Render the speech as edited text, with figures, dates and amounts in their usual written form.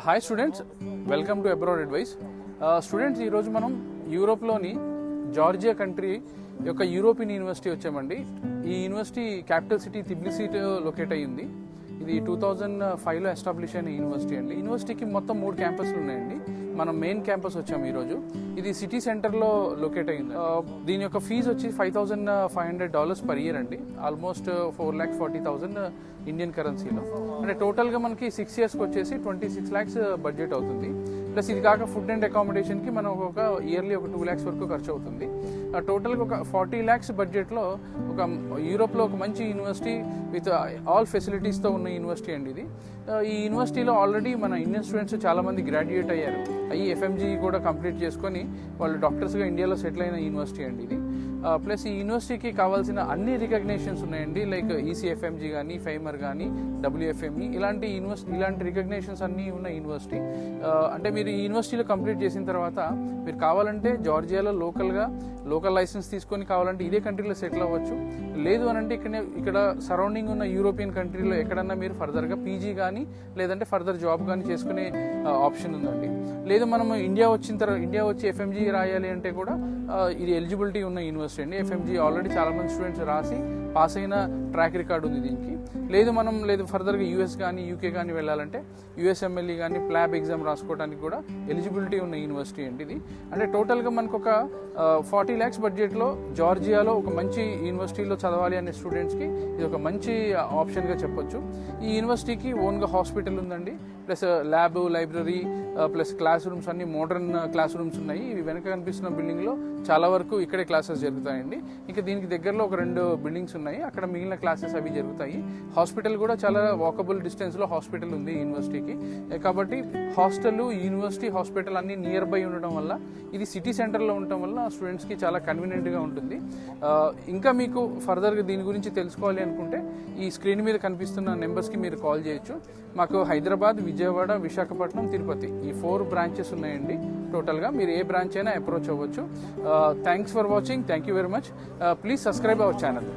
Hi students, welcome to abroad advice. Students, ఈరోజు మనం యూరోప్లోని Georgia country యొక్క యూరోపియన్ యూనివర్సిటీ వచ్చామండి. ఈ యూనివర్సిటీ క్యాపిటల్ సిటీ టిబ్లిసీలో లొకేట్ అయ్యింది. ఇది 2005లో ఎస్టాబ్లిష్ అయిన యూనివర్సిటీ అండి. యూనివర్సిటీకి మొత్తం 3 క్యాంపస్లు ఉన్నాయండి. మనం మెయిన్ క్యాంపస్ వచ్చాము ఈరోజు. ఇది సిటీ సెంటర్లో లొకేట్ అయింది. దీని యొక్క ఫీజు వచ్చి $5,500 పర్ ఇయర్ అండి. ఆల్మోస్ట్ 4,40,000 ఇండియన్ కరెన్సీలో. అంటే టోటల్గా మనకి 6 ఇయర్స్కి వచ్చేసి 26 lakhs బడ్జెట్ అవుతుంది. ప్లస్ ఇది కాక ఫుడ్ అండ్ అకామిడేషన్కి మనకు ఒక ఇయర్లీ ఒక 2 lakhs వరకు ఖర్చు అవుతుంది. టోటల్గా ఒక 40 lakhs బడ్జెట్లో ఒక యూరోప్లో ఒక మంచి యూనివర్సిటీ విత్ ఆల్ ఫెసిలిటీస్తో ఉన్న యూనివర్సిటీ అండి ఇది. ఈ యూనివర్సిటీలో ఆల్రెడీ మన ఇండియన్ స్టూడెంట్స్ చాలామంది గ్రాడ్యుయేట్ అయ్యారు. అయ్యి FMG కూడా కంప్లీట్ చేసుకొని వాళ్ళు డాక్టర్స్గా ఇండియాలో సెటిల్ అయిన యూనివర్సిటీ అండి ఇది. ప్లస్ ఈ యూనివర్సిటీకి కావాల్సిన అన్ని రికగ్నేషన్స్ ఉన్నాయండి. లైక్ ECFMG కానీ, ఫైమర్ కానీ, WFME ఇలాంటి రికగ్నేషన్స్ అన్నీ ఉన్న యూనివర్సిటీ. అంటే మీరు ఈ యూనివర్సిటీలో కంప్లీట్ చేసిన తర్వాత మీరు కావాలంటే జార్జియాలో లోకల్ లైసెన్స్ తీసుకొని కావాలంటే ఇదే కంట్రీలో సెటిల్ అవ్వచ్చు. లేదు అని అంటే ఇక్కడ సరౌండింగ్ ఉన్న యూరోపియన్ కంట్రీలో ఎక్కడన్నా మీరు ఫర్దర్గా PG కానీ లేదంటే ఫర్దర్ జాబ్ కానీ చేసుకునే ఆప్షన్ ఉందండి. లేదు మనము ఇండియా వచ్చి FMG రాయాలి అంటే కూడా ఇది ఎలిజిబిలిటీ ఉన్న యూనివర్సిటీ అండి. FMG ఆల్రెడీ చాలామంది స్టూడెంట్స్ రాసి పాస్ అయిన ట్రాక్ రికార్డు ఉంది దీనికి. లేదు ఫర్దర్గా US కానీ UK కానీ వెళ్ళాలంటే USMLE కానీ ప్లాబ్ ఎగ్జామ్ రాసుకోవడానికి కూడా ఎలిజిబిలిటీ ఉన్న యూనివర్సిటీ అండి ఇది. అంటే టోటల్గా మనకు ఒక 40 lakhs బడ్జెట్లో జార్జియాలో ఒక మంచి యూనివర్సిటీలో చదవాలి అనే స్టూడెంట్స్కి ఇది ఒక మంచి ఆప్షన్గా చెప్పొచ్చు. ఈ యూనివర్సిటీకి ఓన్గా హాస్పిటల్ ఉందండి. Plus lab, library, plus class rooms అన్ని మోడర్న్ క్లాస్ రూమ్స్ ఉన్నాయి. ఇవి వెనక కనిపిస్తున్న బిల్డింగ్లో చాలా వరకు ఇక్కడే క్లాసెస్ జరుగుతాయండి. ఇంకా దీనికి దగ్గరలో ఒక 2 బిల్డింగ్స్ ఉన్నాయి, అక్కడ మిగిలిన క్లాసెస్ అవి జరుగుతాయి. హాస్పిటల్ కూడా చాలా వాకబుల్ డిస్టెన్స్లో హాస్పిటల్ ఉంది యూనివర్సిటీకి. కాబట్టి హాస్టల్, యూనివర్సిటీ, హాస్పిటల్ అన్ని నియర్ బై ఉండడం వల్ల ఇది సిటీ సెంటర్లో ఉండటం వల్ల స్టూడెంట్స్కి చాలా కన్వీనియంట్గా ఉంటుంది. ఇంకా మీకు ఫర్దర్గా దీని గురించి తెలుసుకోవాలి అనుకుంటే ఈ స్క్రీన్ మీద కనిపిస్తున్న నెంబర్స్కి మీరు కాల్ చేయొచ్చు. మాకు హైదరాబాద్, విజయవాడ, విశాఖపట్నం, తిరుపతి ఈ 4 బ్రాంచెస్ ఉన్నాయండి. టోటల్గా మీరు ఏ బ్రాంచ్ అయినా అప్రోచ్ అవ్వచ్చు. Thanks for watching. Thank you very much. Please subscribe our channel.